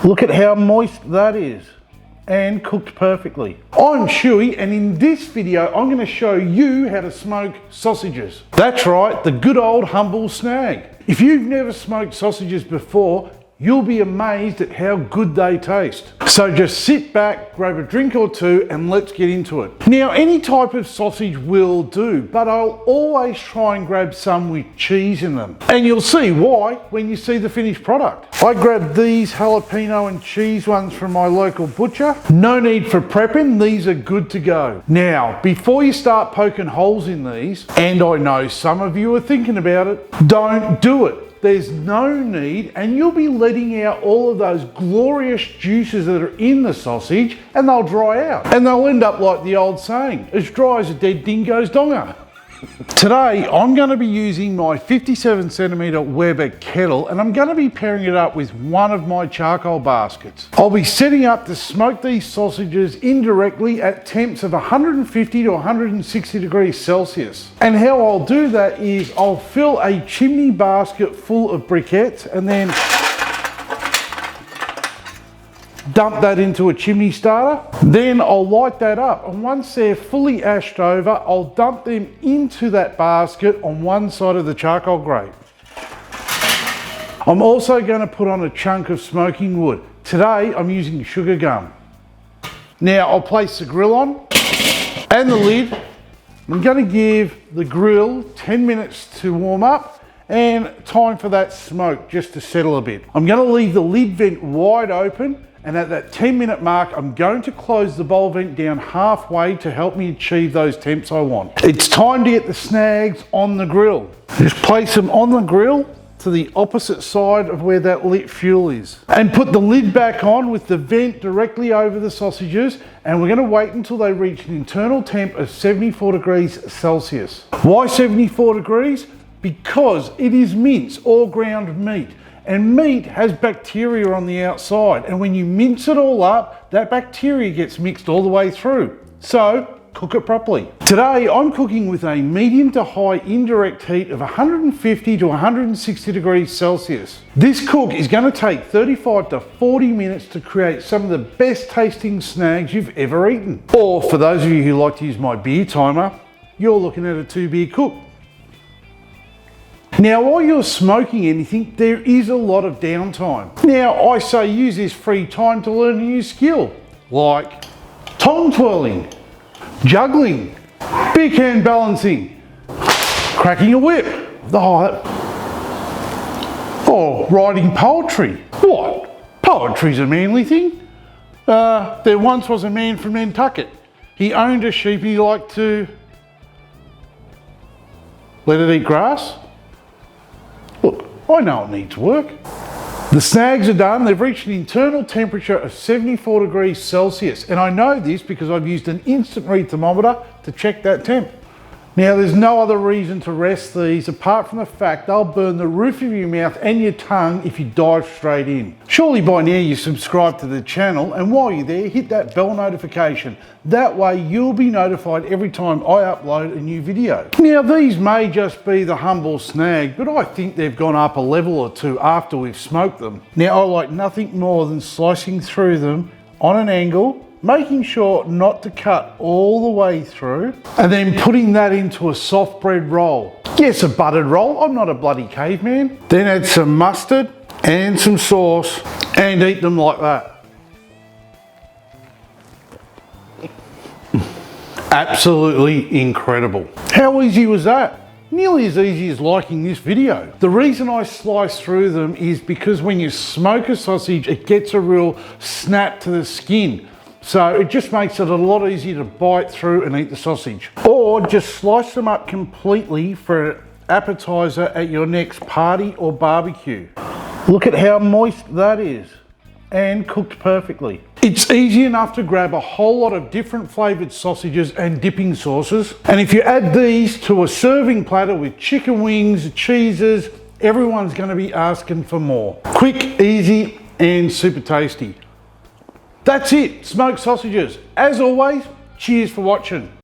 Look at how moist that is and cooked perfectly. I'm Shuey, and in this video I'm going to show you how to smoke sausages. That's right, the good old humble snag. If you've never smoked sausages before, you'll be amazed at how good they taste. So just sit back, grab a drink or two, and let's get into it. Now, any type of sausage will do, but I'll always try and grab some with cheese in them. And you'll see why when you see the finished product. I grabbed these jalapeno and cheese ones from my local butcher. No need for prepping, these are good to go. Now, before you start poking holes in these, and I know some of you are thinking about it, don't do it. There's no need, and you'll be letting out all of those glorious juices that are in the sausage, and they'll dry out. And they'll end up like the old saying, as dry as a dead dingo's donger. Today, I'm going to be using my 57cm Weber kettle, and I'm going to be pairing it up with one of my charcoal baskets. I'll be setting up to smoke these sausages indirectly at temps of 150 to 160 degrees Celsius. And how I'll do that is I'll fill a chimney basket full of briquettes and then dump that into a chimney starter. Then I'll light that up, and once they're fully ashed over, I'll dump them into that basket on one side of the charcoal grate. I'm also going to put on a chunk of smoking wood. Today I'm using sugar gum. Now I'll place the grill on and the lid. I'm going to give the grill 10 minutes to warm up and time for that smoke just to settle a bit. I'm going to leave the lid vent wide open, and at that 10-minute mark, I'm going to close the bowl vent down halfway to help me achieve those temps I want. It's time to get the snags on the grill. Just place them on the grill to the opposite side of where that lit fuel is. And put the lid back on with the vent directly over the sausages, and we're going to wait until they reach an internal temp of 74 degrees Celsius. Why 74 degrees? Because it is mince or ground meat. And meat has bacteria on the outside, and when you mince it all up, that bacteria gets mixed all the way through. So cook it properly. Today I'm cooking with a medium to high indirect heat of 150 to 160 degrees Celsius. This cook is going to take 35 to 40 minutes to create some of the best tasting snags you've ever eaten. Or for those of you who like to use my beer timer, you're looking at a 2-beer cook. Now, while you're smoking anything, there is a lot of downtime. Now, I say use this free time to learn a new skill, like tongue twirling, juggling, beer can balancing, cracking a whip, or writing poetry. What? Poetry's a manly thing? There once was a man from Nantucket. He owned a sheep and he liked to let it eat grass. Look, I know it needs work. The snags are done. They've reached an internal temperature of 74 degrees Celsius. And I know this because I've used an instant read thermometer to check that temp. Now, there's no other reason to rest these apart from the fact they'll burn the roof of your mouth and your tongue if you dive straight in. Surely by now you subscribe to the channel, and while you're there, hit that bell notification. That way you'll be notified every time I upload a new video. Now, these may just be the humble snag, but I think they've gone up a level or two after we've smoked them. Now, I like nothing more than slicing through them on an angle, making sure not to cut all the way through, and then putting that into a soft bread roll. Yes, a buttered roll. I'm not a bloody caveman. Then add some mustard and some sauce and eat them like that. Absolutely incredible. How easy was that? Nearly as easy as liking this video. The reason I slice through them is because when you smoke a sausage, it gets a real snap to the skin. So it just makes it a lot easier to bite through and eat the sausage. Or just slice them up completely for an appetizer at your next party or barbecue. Look at how moist that is and cooked perfectly. It's easy enough to grab a whole lot of different flavoured sausages and dipping sauces. And if you add these to a serving platter with chicken wings, cheeses, everyone's going to be asking for more. Quick, easy and super tasty. That's it, smoked sausages. As always, cheers for watching.